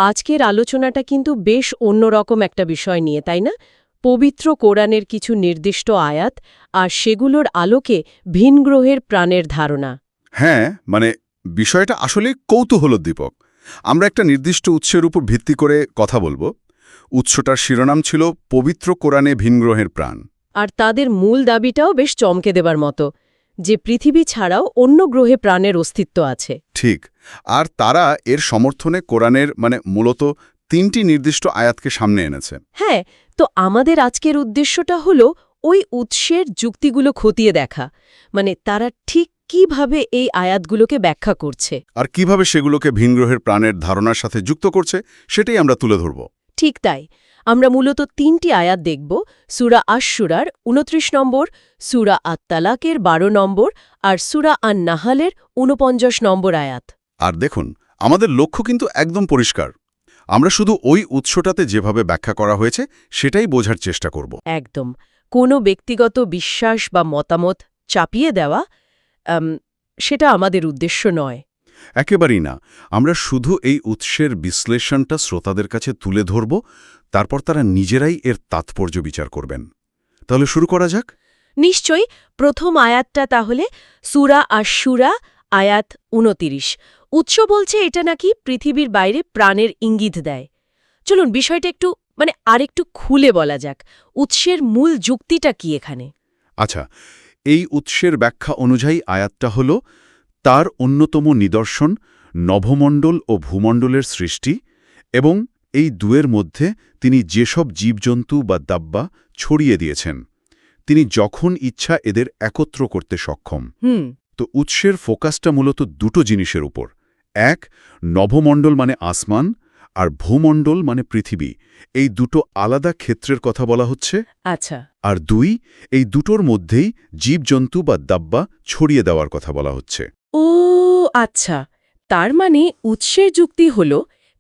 আজকের আলোচনাটা কিন্তু বেশ অন্যরকম একটা বিষয় নিয়ে, তাই না? পবিত্র কোরআনের কিছু নির্দিষ্ট আয়াত আর সেগুলোর আলোকে ভিন গ্রহের প্রাণের ধারণা। হ্যাঁ, মানে বিষয়টা আসলে কৌতূহলোদ্দীপক। আমরা একটা নির্দিষ্ট উৎসের উপর ভিত্তি করে কথা বলবো। উৎসটার শিরোনাম ছিল পবিত্র কোরআনে ভিনগ্রহের প্রাণ। আর তাদের মূল দাবিটাও বেশ চমকে দেবার মতো, যে পৃথিবী ছাড়াও অন্য গ্রহে প্রাণের অস্তিত্ব আছে। ঠিক। আর তারা এর সমর্থনে কোরআনের মূলত 3টি নির্দিষ্ট আয়াতকে সামনে এনেছে। হ্যাঁ, তো আমাদের আজকের উদ্দেশ্যটা হলো ওই উৎসের যুক্তিগুলো খতিয়ে দেখা, মানে তারা ঠিক কিভাবে এই আয়াতগুলোকে ব্যাখ্যা করছে। আর কিভাবে সেগুলোকে ভিনগ্রহের প্রাণের ধারণার সাথে যুক্ত করছে সেটাই আমরা তুলে ধরব। ঠিক তাই। আমরা মূলত 3টি আয়াত দেখব, সূরা আশ-শুরার 29 নম্বর, সূরা আত-তালাকের 12 নম্বর আর সূরা আন-নাহালের 49 নম্বর আয়াত। আর দেখুন, আমাদের লক্ষ্য কিন্তু একদম পরিষ্কার। আমরা শুধু ওই উৎসটাতে যেভাবে ব্যাখ্যা করা হয়েছে সেটাই বোঝার চেষ্টা করব। একদম। কোনো ব্যক্তিগত বিশ্বাস বা মতামত চাপিয়ে দেওয়া সেটা আমাদের উদ্দেশ্য নয়। একেবারেই না। আমরা শুধু এই উৎসের বিশ্লেষণটা শ্রোতাদের কাছে তুলে ধরব, তারপর তারা নিজেরাই এর তাৎপর্য বিচার করবেন। তাহলে শুরু করা যাক। নিশ্চয়ই। প্রথম আয়াতটা তাহলে সূরা আশ-শুরা, আয়াত 29। উৎস বলছে এটা নাকি পৃথিবীর বাইরে প্রাণের ইঙ্গিত দেয়। চলুন বিষয়টা আরেকটু খুলে বলা যাক। উৎসের মূল যুক্তিটা কি এখানে? আচ্ছা, এই উৎসের ব্যাখ্যা অনুযায়ী আয়াতটা হল তার অন্যতম নিদর্শন নভমণ্ডল ও ভূমণ্ডলের সৃষ্টি, এবং এই দুয়ের মধ্যে তিনি যেসব জীবজন্তু বা দাব্বা ছড়িয়ে দিয়েছেন, তিনি যখন ইচ্ছা এদের একত্র করতে সক্ষম। তো উৎসের ফোকাসটা মূলত দুটো জিনিসের উপর। এক, নভমণ্ডল মানে আসমান, আর ভূমণ্ডল মানে পৃথিবী। এই দুটো আলাদা ক্ষেত্রের কথা বলা হচ্ছে। আচ্ছা। আর দুই, এই দুটোর মধ্যেই জীবজন্তু বা দাব্বা ছড়িয়ে দেওয়ার কথা বলা হচ্ছে। ও আচ্ছা, তার মানে উৎসের যুক্তি হল,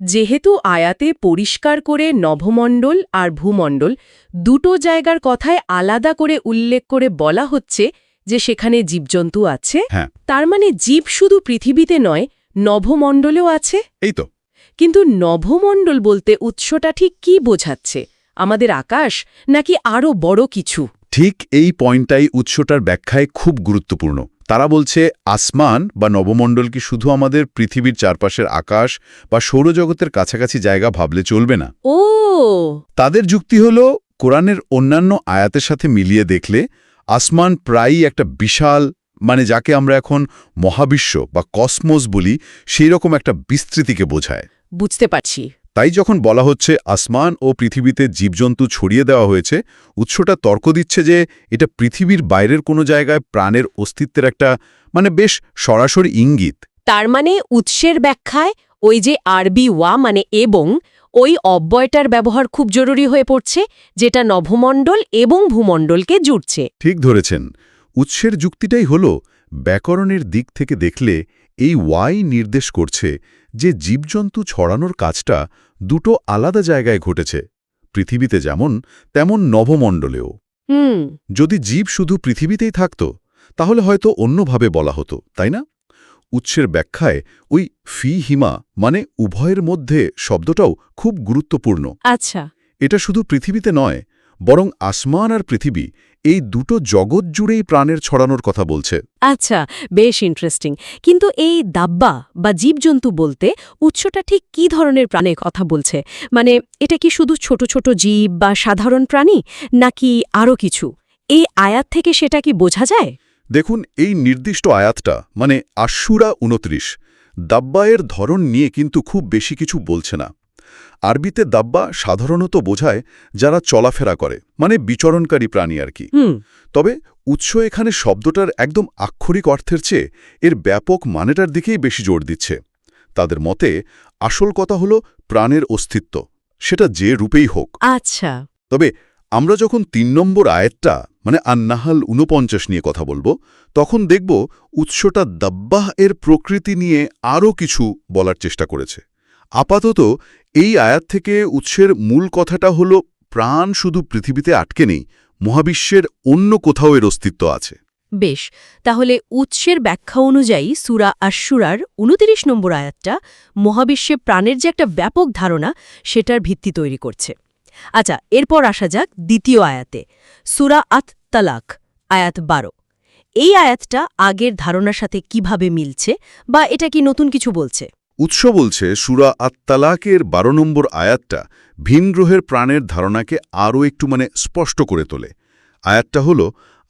যেহেতু আয়াতে পরিষ্কার করে নভমণ্ডল আর ভূমণ্ডল দুটো জায়গার কথায় আলাদা করে উল্লেখ করে বলা হচ্ছে যে সেখানে জীবজন্তু আছে, হ্যাঁ, তার মানে জীব শুধু পৃথিবীতে নয়, নভমণ্ডলেও আছে। এই তো। কিন্তু নভমণ্ডল বলতে উৎসটা ঠিক কি বোঝাচ্ছে? আমাদের আকাশ নাকি আরও বড় কিছু? ঠিক এই পয়েন্টটাই উৎসটার ব্যাখ্যায় খুব গুরুত্বপূর্ণ। তারা বলছে আসমান বা নবমণ্ডল কি শুধু আমাদের পৃথিবীর চারপাশের আকাশ বা সৌরজগতের কাছাকাছি জায়গা ভাবলে চলবে না। ও, তাদের যুক্তি হল, কোরআনের অন্যান্য আয়াতের সাথে মিলিয়ে দেখলে আসমান প্রায়ই একটা বিশাল, যাকে আমরা এখন মহাবিশ্ব বা কসমোস বলি, সেই রকম একটা বিস্তৃতিকে বোঝায়। বুঝতে পারছি। তাই যখন বলা হচ্ছে আসমান ও পৃথিবীতে জীবজন্তু ছড়িয়ে দেওয়া হয়েছে, উৎসটা তর্ক দিচ্ছে যে এটা পৃথিবীর বাইরের কোনো জায়গায় প্রাণের অস্তিত্বের একটা বেশ সরাসরি ইঙ্গিত। তার মানে উৎসের ব্যাখ্যায় ওই যে আরবি ওয়া মানে এবং, ওই অব্যয়টার ব্যবহার খুব জরুরি হয়ে পড়ছে, যেটা নভমণ্ডল এবং ভূমণ্ডলকে জুড়ছে। ঠিক ধরেছেন। উৎসের যুক্তিটাই হল, ব্যাকরণের দিক থেকে দেখলে এই ওয়াই নির্দেশ করছে যে জীবজন্তু ছড়ানোর কাজটা দুটো আলাদা জায়গায় ঘটেছে, পৃথিবীতে যেমন তেমন নভমণ্ডলেও। যদি জীব শুধু পৃথিবীতেই থাকত তাহলে হয়তো অন্যভাবে বলা হতো, তাই না? উৎসের ব্যাখ্যায় ওই ফি হিমা উভয়ের মধ্যে শব্দটাও খুব গুরুত্বপূর্ণ। আচ্ছা। এটা শুধু পৃথিবীতে নয়, বরং আসমান আর পৃথিবী এই দুটো জগৎ জুড়েই প্রাণের ছড়ানোর কথা বলছে। আচ্ছা, বেশ ইন্টারেস্টিং। কিন্তু এই দাব্বা বা জীবজন্তু বলতে উৎসটা ঠিক কী ধরনের প্রাণের কথা বলছে? এটা কি শুধু ছোট ছোট জীব বা সাধারণ প্রাণী, নাকি আরও কিছু? এই আয়াত থেকে সেটা কি বোঝা যায়? দেখুন, এই নির্দিষ্ট আয়াতটা আশ-শুরা 29 দাব্বায়ের ধরন নিয়ে কিন্তু খুব বেশি কিছু বলছে না। আরবিতে দাব্বা সাধারণত বোঝায় যারা চলাফেরা করে, বিচরণকারী প্রাণী আর কি। তবে উৎস এখানে শব্দটার একদম আক্ষরিক অর্থের চেয়ে এর ব্যাপক মানেটার দিকেই বেশি জোর দিচ্ছে। তাদের মতে আসল কথা হলো প্রাণের অস্তিত্ব, সেটা যে রূপেই হোক। আচ্ছা। তবে আমরা যখন 3 নম্বর আয়াতটা আন-নাহাল 49 নিয়ে কথা বলবো, তখন দেখব উৎসটা দাব্বাহ এর প্রকৃতি নিয়ে আরও কিছু বলার চেষ্টা করেছে। আপাতত এই আয়াত থেকে উৎসের মূল কথাটা হলো, প্রাণ শুধু পৃথিবীতে আটকে নেই, মহাবিশ্বের অন্য কোথাও এর অস্তিত্ব আছে। বেশ, তাহলে উৎসের ব্যাখ্যা অনুযায়ী সূরা আশ-শূরার ২৯ নম্বর আয়াতটা মহাবিশ্বে প্রাণের যে একটা ব্যাপক ধারণা সেটার ভিত্তি তৈরি করছে। আচ্ছা, এরপর আসা যাক দ্বিতীয় আয়াতে, সূরা আত-তালাক, আয়াত ১২। এই আয়াতটা আগের ধারণার সাথে কিভাবে মিলছে, বা এটা কি নতুন কিছু বলছে? উৎস বলছে সূরা আত-তালাকের ১২ নম্বর আয়াতটা ভিন গ্রহের প্রাণের ধারণাকে আরও একটু স্পষ্ট করে তোলে। আয়াতটা হল,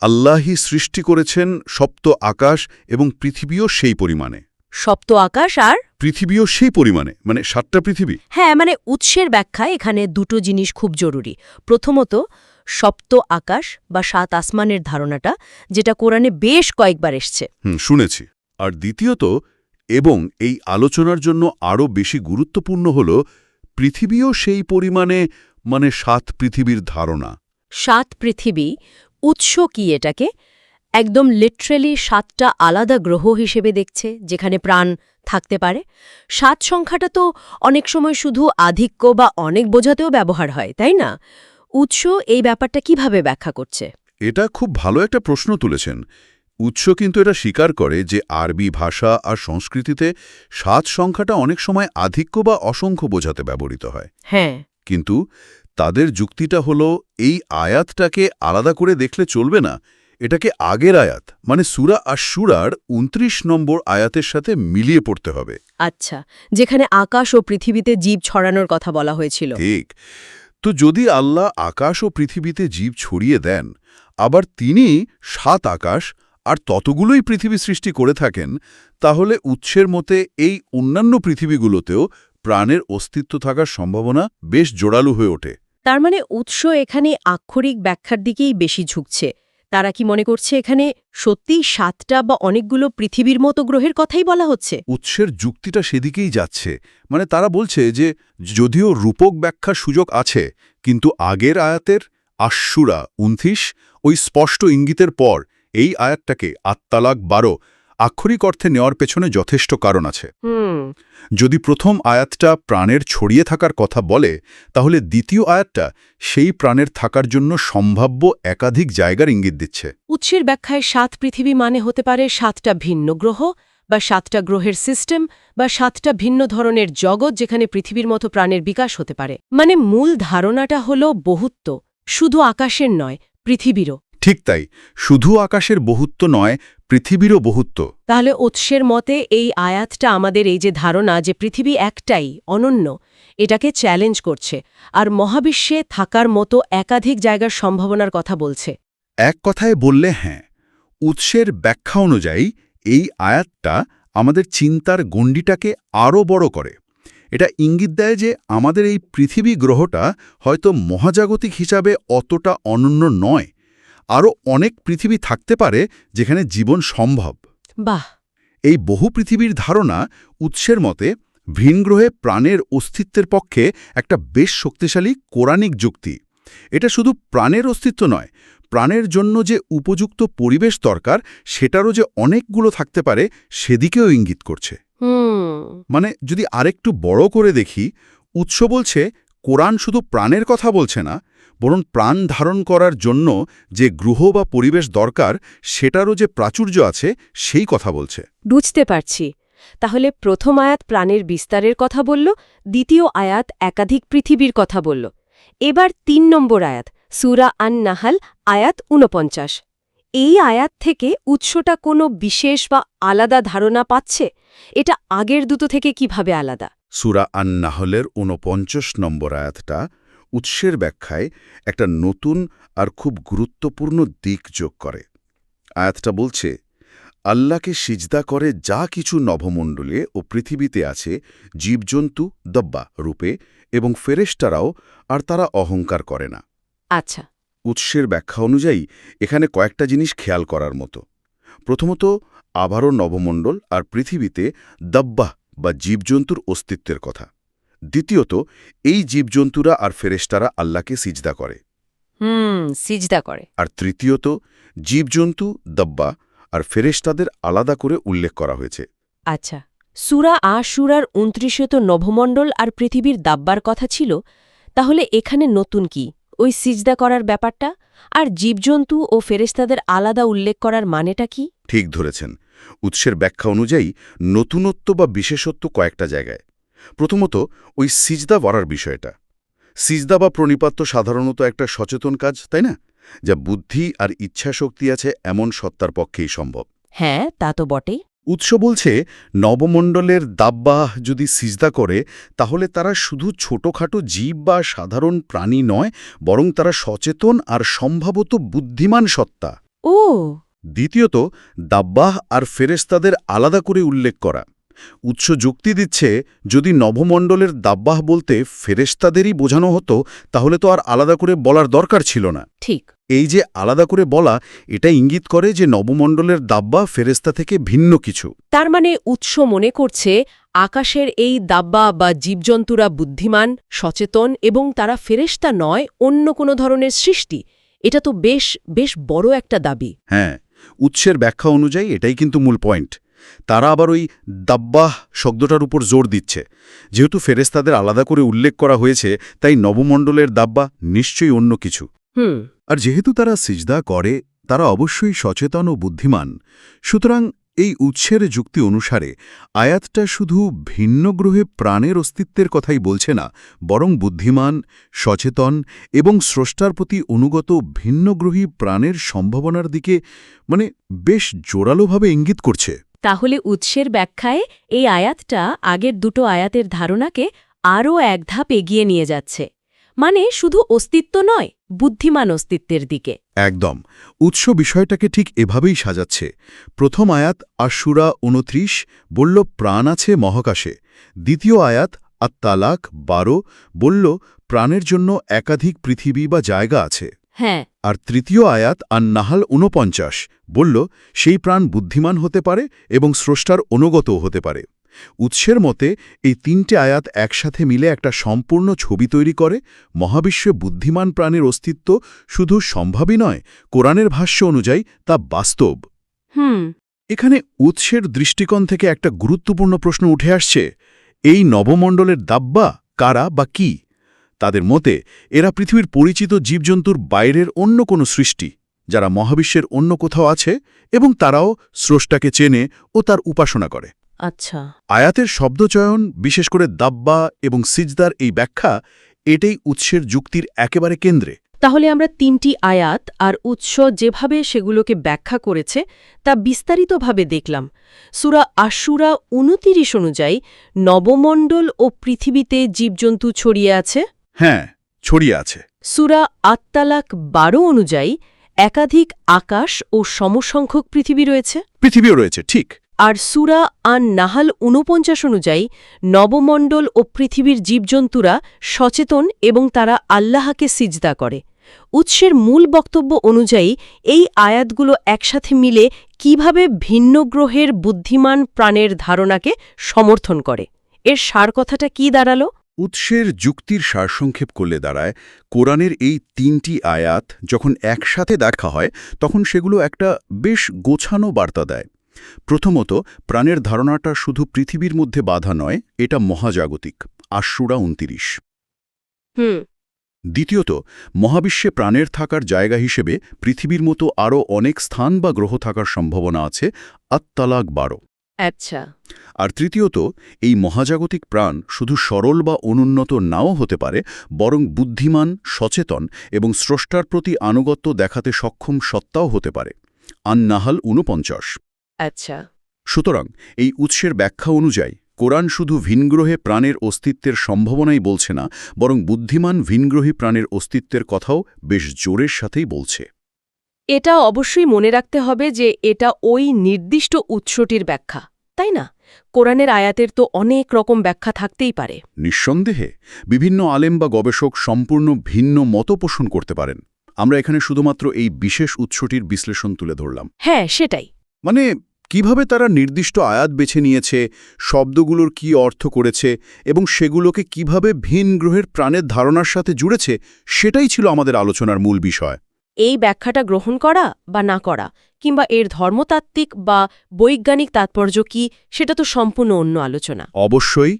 আল্লাহই সৃষ্টি করেছেন সপ্ত আকাশ এবং পৃথিবীও সেই পরিমাণে। সপ্ত আকাশ আর পৃথিবীও সেই পরিমাণে, ৭টা পৃথিবী। হ্যাঁ, উৎসের ব্যাখ্যায় এখানে দুটো জিনিস খুব জরুরি। প্রথমত, সপ্ত আকাশ বা ৭ আসমানের ধারণাটা, যেটা কোরআনে বেশ কয়েকবার এসছে। শুনেছি। আর দ্বিতীয়ত, এবং এই আলোচনার জন্য আরও বেশি গুরুত্বপূর্ণ হল, পৃথিবীও সেই পরিমাণে, ৭ পৃথিবীর ধারণা। ৭ পৃথিবী, উৎস কি এটাকে একদম লিটারেলি ৭টা আলাদা গ্রহ হিসেবে দেখছে যেখানে প্রাণ থাকতে পারে। ৭ সংখ্যাটা তো অনেক সময় শুধু আধিক্য বা অনেক বোঝাতেও ব্যবহার হয়, তাই না? উৎস এই ব্যাপারটা কিভাবে ব্যাখ্যা করছে? এটা খুব ভালো একটা প্রশ্ন তুলেছেন। উৎস কিন্তু এটা স্বীকার করে যে আরবি ভাষা আর সংস্কৃতিতে ৭ সংখ্যাটা অনেক সময় আধিক্য বা অসংখ্য বোঝাতে ব্যবহৃত হয়। হ্যাঁ, কিন্তু তাদের যুক্তিটা হলো, এই আয়াতটাকে আলাদা করে দেখলে চলবে না, এটাকে আগের আয়াত সূরা আশ-শূরার ২৯ নম্বর আয়াতের সাথে মিলিয়ে পড়তে হবে। আচ্ছা, যেখানে আকাশ ও পৃথিবীতে জীব ছড়ানোর কথা বলা হয়েছিল। ঠিক। তো যদি আল্লাহ আকাশ ও পৃথিবীতে জীব ছড়িয়ে দেন, আবার তিনি ৭ আকাশ আর ততগুলোই পৃথিবী সৃষ্টি করে থাকেন, তাহলে উৎসের মতে এই অন্যান্য পৃথিবীগুলোতেও প্রাণের অস্তিত্ব থাকার সম্ভাবনা বেশ জোরালো হয়ে ওঠে। তার উৎস এখানে আক্ষরিক ব্যাখ্যার দিকেই বেশি ঝুঁকছে। তারা কি মনে করছে এখানে সত্যিই ৭টা বা অনেকগুলো পৃথিবীর মতো গ্রহের কথাই বলা হচ্ছে? উৎসের যুক্তিটা সেদিকেই যাচ্ছে। তারা বলছে যে যদিও রূপক ব্যাখ্যার সুযোগ আছে, কিন্তু আগের আয়াতের আশ-শূরা ২৯ ওই স্পষ্ট ইঙ্গিতের পর এই আয়াতটাকে আত-তালাক ১২ আক্ষরিক অর্থে নেওয়ার পেছনে যথেষ্ট কারণ আছে। যদি প্রথম আয়াতটা প্রাণের ছড়িয়ে থাকার কথা বলে, তাহলে দ্বিতীয় আয়াতটা সেই প্রাণের থাকার জন্য সম্ভাব্য একাধিক জায়গার ইঙ্গিত দিচ্ছে। উৎসের ব্যাখ্যায় ৭ পৃথিবী হতে পারে ৭টা ভিন্ন গ্রহ, বা ৭টা গ্রহের সিস্টেম, বা 7টা ভিন্ন ধরনের জগৎ যেখানে পৃথিবীর মতো প্রাণের বিকাশ হতে পারে। মূল ধারণাটা হল বহুত্ব, শুধু আকাশের নয়, পৃথিবীরও। ঠিক তাই, শুধু আকাশের বহুত্ব নয়, পৃথিবীরও বহুত্ব। তাহলে উৎসের মতে এই আয়াতটা আমাদের এই যে ধারণা যে পৃথিবী একটাই, অনন্য, এটাকে চ্যালেঞ্জ করছে, আর মহাবিশ্বে থাকার মতো একাধিক জায়গার সম্ভাবনার কথা বলছে। এক কথায় বললে হ্যাঁ, উৎসের ব্যাখ্যা অনুযায়ী এই আয়াতটা আমাদের চিন্তার গণ্ডিটাকে আরও বড় করে। এটা ইঙ্গিত দেয় যে আমাদের এই পৃথিবী গ্রহটা হয়তো মহাজাগতিক হিসাবে অতটা অনন্য নয়, আরও অনেক পৃথিবী থাকতে পারে যেখানে জীবন সম্ভব। বাহ! এই বহু পৃথিবীর ধারণা উৎসের মতে ভিনগ্রহে প্রাণের অস্তিত্বের পক্ষে একটা বেশ শক্তিশালী কোরআনিক যুক্তি। এটা শুধু প্রাণের অস্তিত্ব নয়, প্রাণের জন্য যে উপযুক্ত পরিবেশ দরকার সেটারও যে অনেকগুলো থাকতে পারে সেদিকেও ইঙ্গিত করছে। যদি আরেকটু বড় করে দেখি, উৎস বলছে কোরআন শুধু প্রাণের কথা বলছে না, বরং প্রাণ ধারণ করার জন্য যে গ্রহ বা পরিবেশ দরকার সেটারও যে প্রাচুর্য আছে সেই কথা বলছে। বুঝতে পারছি। তাহলে প্রথম আয়াত প্রাণের বিস্তারের কথা বলল, দ্বিতীয় আয়াত একাধিক পৃথিবীর কথা বলল। এবার ৩ নম্বর আয়াত, সূরা আন-নাহাল, আয়াত ৪৯। এই আয়াত থেকে উৎসটা কোনো বিশেষ বা আলাদা ধারণা পাচ্ছে? এটা আগের দুটো থেকে কিভাবে আলাদা? সূরা আন-নাহলের ৪৯ নম্বর আয়াতটা উৎসের ব্যাখ্যায় একটা নতুন আর খুব গুরুত্বপূর্ণ দিক যোগ করে। আয়াতটা বলছে, আল্লাহকে সিজদা করে যা কিছু নভমণ্ডলে ও পৃথিবীতে আছে, জীবজন্তু দব্বা রূপে এবং ফেরেশতারাও, আর তারা অহংকার করে না। আচ্ছা। উৎসের ব্যাখ্যা অনুযায়ী এখানে কয়েকটা জিনিস খেয়াল করার মতো। প্রথমত, আবারও নভমণ্ডল আর পৃথিবীতে দাব্বাহ বা জীবজন্তুর অস্তিত্বের কথা। দ্বিতীয়ত, এই জীবজন্তুরা আর ফেরেশতারা আল্লাহকে সিজদা করে। সিজদা করে। আর তৃতীয়ত, জীবজন্তু দাব্বা আর ফেরেশতাদের আলাদা করে উল্লেখ করা হয়েছে। আচ্ছা, সূরা আশ-শূরার ২৯ তো নভমণ্ডল আর পৃথিবীর দাব্বার কথা ছিল, তাহলে এখানে নতুন কি? ওই সিজদা করার ব্যাপারটা, আর জীবজন্তু ও ফেরেশতাদের আলাদা উল্লেখ করার মানেটা কি? ঠিক ধরেছেন। উৎসের ব্যাখ্যা অনুযায়ী নতুনত্ব বা বিশেষত্ব কয়েকটা জায়গায়। প্রথমত, ওই সিজদা করার বিষয়টা। সিজদা বা প্রণিপাত সাধারণত একটা সচেতন কাজ, তাই না? যা বুদ্ধি আর ইচ্ছাশক্তি আছে এমন সত্তার পক্ষেই সম্ভব। হ্যাঁ, তা তো বটেই। উৎস বলছে নবমণ্ডলের দাব্বাহ যদি সিজদা করে তাহলে তারা শুধু ছোটখাটো জীব বা সাধারণ প্রাণী নয়, বরং তারা সচেতন আর সম্ভবত বুদ্ধিমান সত্তা। ও, দ্বিতীয়ত, দাব্বাহ আর ফেরেশতাদের আলাদা করে উল্লেখ করা। উৎস যুক্তি দিচ্ছে, যদি নবমণ্ডলের দাব্বাহ বলতে ফেরেশতাদেরই বোঝানো হতো তাহলে তো আর আলাদা করে বলার দরকার ছিল না। ঠিক। এই যে আলাদা করে বলা, এটা ইঙ্গিত করে যে নবমণ্ডলের দাব্বাহ ফেরেশতা থেকে ভিন্ন কিছু। তার মানে উৎস মনে করছে আকাশের এই দাব্বা বা জীবজন্তুরা বুদ্ধিমান, সচেতন এবং তারা ফেরেশতা নয়, অন্য কোনো ধরনের সৃষ্টি। এটা তো বেশ বেশ বড় একটা দাবি। হ্যাঁ, উৎসের ব্যাখ্যা অনুযায়ী এটাই কিন্তু মূল পয়েন্ট। তারা আবার ওই দাব্বাহ শব্দটার উপর জোর দিচ্ছে। যেহেতু ফেরেশতাদের আলাদা করে উল্লেখ করা হয়েছে, তাই নবমণ্ডলের দাব্বাহ নিশ্চয়ই অন্য কিছু। আর যেহেতু তারা সিজদা করে, তারা অবশ্যই সচেতন ও বুদ্ধিমান। সুতরাং এই উৎসের যুক্তি অনুসারে আয়াতটা শুধু ভিন্ন গ্রহে প্রাণের অস্তিত্বের কথাই বলছে না, বরং বুদ্ধিমান, সচেতন এবং স্রষ্টার প্রতি অনুগত ভিন্নগ্রহী প্রাণের সম্ভাবনার দিকে বেশ জোরালোভাবে ইঙ্গিত করছে। তাহলে উৎসের ব্যাখ্যায় এই আয়াতটা আগের দুটো আয়াতের ধারণাকে আরও এক ধাপ এগিয়ে নিয়ে যাচ্ছে। মানে শুধু অস্তিত্ব নয়, বুদ্ধিমান অস্তিত্বের দিকে। একদম। উৎস বিষয়টাকে ঠিক এভাবেই সাজাচ্ছে। প্রথম আয়াত আশুরা ২৯ বলল প্রাণ আছে মহাকাশে। দ্বিতীয় আয়াত আত-তালাক ১২ বলল প্রাণের জন্য একাধিক পৃথিবী বা জায়গা আছে। হ্যাঁ। আর তৃতীয় আয়াত আন-নাহাল ৪৯ বলল সেই প্রাণ বুদ্ধিমান হতে পারে এবং স্রষ্টার অনুগতও হতে পারে। উৎসের মতে এই তিনটে আয়াত একসাথে মিলে একটা সম্পূর্ণ ছবি তৈরি করে। মহাবিশ্বে বুদ্ধিমান প্রাণের অস্তিত্ব শুধু সম্ভাবী নয়, কোরআনের ভাষ্য অনুযায়ী তা বাস্তব। এখানে উৎসের দৃষ্টিকোণ থেকে একটা গুরুত্বপূর্ণ প্রশ্ন উঠে আসছে, এই নবমণ্ডলের দাব্বা কারা বা কি? তাদের মতে এরা পৃথিবীর পরিচিত জীবজন্তুর বাইরের অন্য কোনো সৃষ্টি, যারা মহাবিশ্বের অন্য কোথাও আছে এবং তারাও স্রষ্টাকে চেনে ও তার উপাসনা করে। আচ্ছা। আয়াতের শব্দচয়ন, বিশেষ করে দাব্বা এবং সিজদার এই ব্যাখ্যা, এটাই উৎসের যুক্তির একেবারে কেন্দ্রে। তাহলে আমরা তিনটি আয়াত আর উৎস যেভাবে সেগুলোকে ব্যাখ্যা করেছে তা বিস্তারিতভাবে দেখলাম। সূরা আশুরা ২৯ অনুযায়ী নবমণ্ডল ও পৃথিবীতে জীবজন্তু ছড়িয়ে আছে। হ্যাঁ, ছড়িয়ে আছে। সূরা আত-তালাক ১২ অনুযায়ী একাধিক আকাশ ও সমসংখ্যক পৃথিবী রয়েছে। পৃথিবীও রয়েছে, ঠিক। আর সূরা আন-নাহাল ৪৯ অনুযায়ী নবমণ্ডল ও পৃথিবীর জীবজন্তুরা সচেতন এবং তারা আল্লাহকে সিজদা করে। উৎসের মূল বক্তব্য অনুযায়ী এই আয়াতগুলো একসাথে মিলে কিভাবে ভিন্ন গ্রহের বুদ্ধিমান প্রাণের ধারণাকে সমর্থন করে। এর সার কথাটা কি দাঁড়ালো? উৎসের যুক্তির সারসংক্ষেপ করলে দাঁড়ায়, কোরআনের এই তিনটি আয়াত যখন একসাথে দেখা হয় তখন সেগুলো একটা বেশ গোছানো বার্তা দেয়। প্রথমত, প্রাণের ধারণাটা শুধু পৃথিবীর মধ্যে বাধা নয়, এটা মহাজাগতিক, আশুরা ২৯। দ্বিতীয়ত, মহাবিশ্বে প্রাণের থাকার জায়গা হিসেবে পৃথিবীর মতো আরও অনেক স্থান বা গ্রহ থাকার সম্ভাবনা আছে, আত-তালাক ১২। আচ্ছা। আর তৃতীয়ত, এই মহাজাগতিক প্রাণ শুধু সরল বা অনুন্নত নাও হতে পারে, বরং বুদ্ধিমান, সচেতন এবং স্রষ্টার প্রতি আনুগত্য দেখাতে সক্ষম সত্তাও হতে পারে, আন-নাহাল ৪৯। আচ্ছা। সুতরাং এই উৎসের ব্যাখ্যা অনুযায়ী কোরআন শুধু ভিনগ্রহে প্রাণের অস্তিত্বের সম্ভাবনাই বলছে না, বরং বুদ্ধিমান ভিনগ্রহী প্রাণের অস্তিত্বের কথাও বেশ জোরের সাথেই বলছে। এটা অবশ্যই মনে রাখতে হবে যে এটা ওই নির্দিষ্ট উৎসটির ব্যাখ্যা, তাই না? কোরআনের আয়াতের তো অনেক রকম ব্যাখ্যা থাকতেই পারে। নিঃসন্দেহে বিভিন্ন আলেম বা গবেষক সম্পূর্ণ ভিন্ন মত পোষণ করতে পারেন। আমরা এখানে শুধুমাত্র এই বিশেষ উৎসটির বিশ্লেষণ তুলে ধরলাম। হ্যাঁ, সেটাই। কিভাবে তারা নির্দিষ্ট আয়াত বেছে নিয়েছে, শব্দগুলোর কি অর্থ করেছে এবং সেগুলোকে কিভাবে ভিন গ্রহের প্রাণের ধারণার সাথে জুড়েছে, সেটাই ছিল আমাদের আলোচনার মূল বিষয়। এই ব্যাখ্যাটা গ্রহণ করা বা না করা, কিংবা এর ধর্মতাত্ত্বিক বা বৈজ্ঞানিক তাৎপর্য কি, সেটা তো সম্পূর্ণ অন্য আলোচনা। অবশ্যই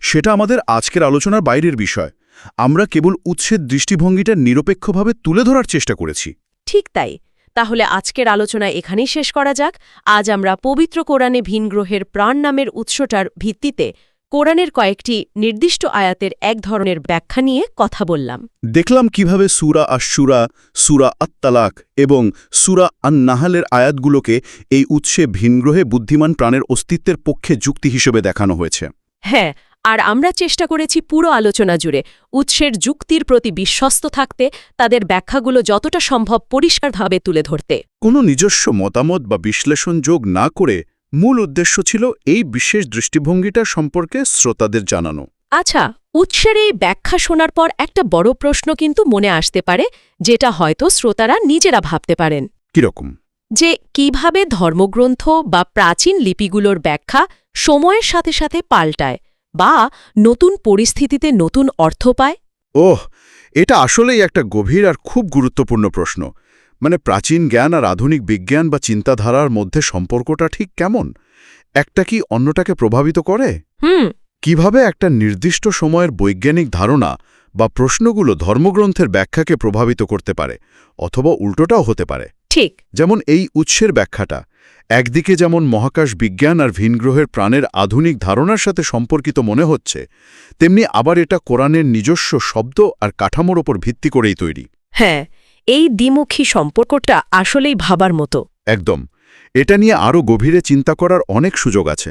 সেটা আমাদের আজকের আলোচনার বাইরের বিষয়। আমরা কেবল উৎসের দৃষ্টিভঙ্গিটা নিরপেক্ষভাবে তুলে ধরার চেষ্টা করেছি। ঠিক তাই। তাহলে আজকের আলোচনা এখানেই শেষ করা যাক। আজ আমরা পবিত্র কোরআনে ভিনগ্রহের প্রাণ নামের উৎসটার ভিত্তিতে কোরআনের কয়েকটি নির্দিষ্ট আয়াতের এক ধরনের ব্যাখ্যা নিয়ে কথা বললাম। দেখলাম কিভাবে সূরা আশ-শুরা, সূরা আত-তালাক এবং সূরা আন-নাহলের আয়াতগুলোকে এই উৎসে ভিনগ্রহে বুদ্ধিমান প্রাণের অস্তিত্বের পক্ষে যুক্তি হিসেবে দেখানো হয়েছে। হ্যাঁ, আর আমরা চেষ্টা করেছি পুরো আলোচনা জুড়ে উৎসের যুক্তির প্রতি বিশ্বস্ত থাকতে, তাদের ব্যাখ্যাগুলো যতটা সম্ভব পরিষ্কারভাবে তুলে ধরতে। কোনো নিজস্ব মতামত বা বিশ্লেষণ যোগ না করে মূল উদ্দেশ্য ছিল এই বিশেষ দৃষ্টিভঙ্গিটা সম্পর্কে শ্রোতাদের জানানো। আচ্ছা, উৎসের এই ব্যাখ্যা শোনার পর একটা বড় প্রশ্ন কিন্তু মনে আসতে পারে, যেটা হয়তো শ্রোতারা নিজেরা ভাবতে পারেন। কিরকম? যে কিভাবে ধর্মগ্রন্থ বা প্রাচীন লিপিগুলোর ব্যাখ্যা সময়ের সাথে সাথে পাল্টায় বা নতুন পরিস্থিতিতে নতুন অর্থ পায়। ওহ, এটা আসলেই একটা গভীর আর খুব গুরুত্বপূর্ণ প্রশ্ন। মানে প্রাচীন জ্ঞান আর আধুনিক বিজ্ঞান বা চিন্তাধারার মধ্যে সম্পর্কটা ঠিক কেমন? একটা কি অন্যটাকে প্রভাবিত করে? কিভাবে একটা নির্দিষ্ট সময়ের বৈজ্ঞানিক ধারণা বা প্রশ্নগুলো ধর্মগ্রন্থের ব্যাখ্যাকে প্রভাবিত করতে পারে, অথবা উল্টোটাও হতে পারে। ঠিক যেমন এই উৎসের ব্যাখ্যাটা একদিকে যেমন মহাকাশ বিজ্ঞান আর ভিনগ্রহের প্রাণের আধুনিক ধারণার সাথে সম্পর্কিত মনে হচ্ছে, তেমনি আবার এটা কোরআনের নিজস্ব শব্দ আর কাঠামোর ওপর ভিত্তি করেই তৈরি। হ্যাঁ, এই দ্বিমুখী সম্পর্কটা আসলেই ভাবার মতো। একদম। এটা নিয়ে আরও গভীরে চিন্তা করার অনেক সুযোগ আছে।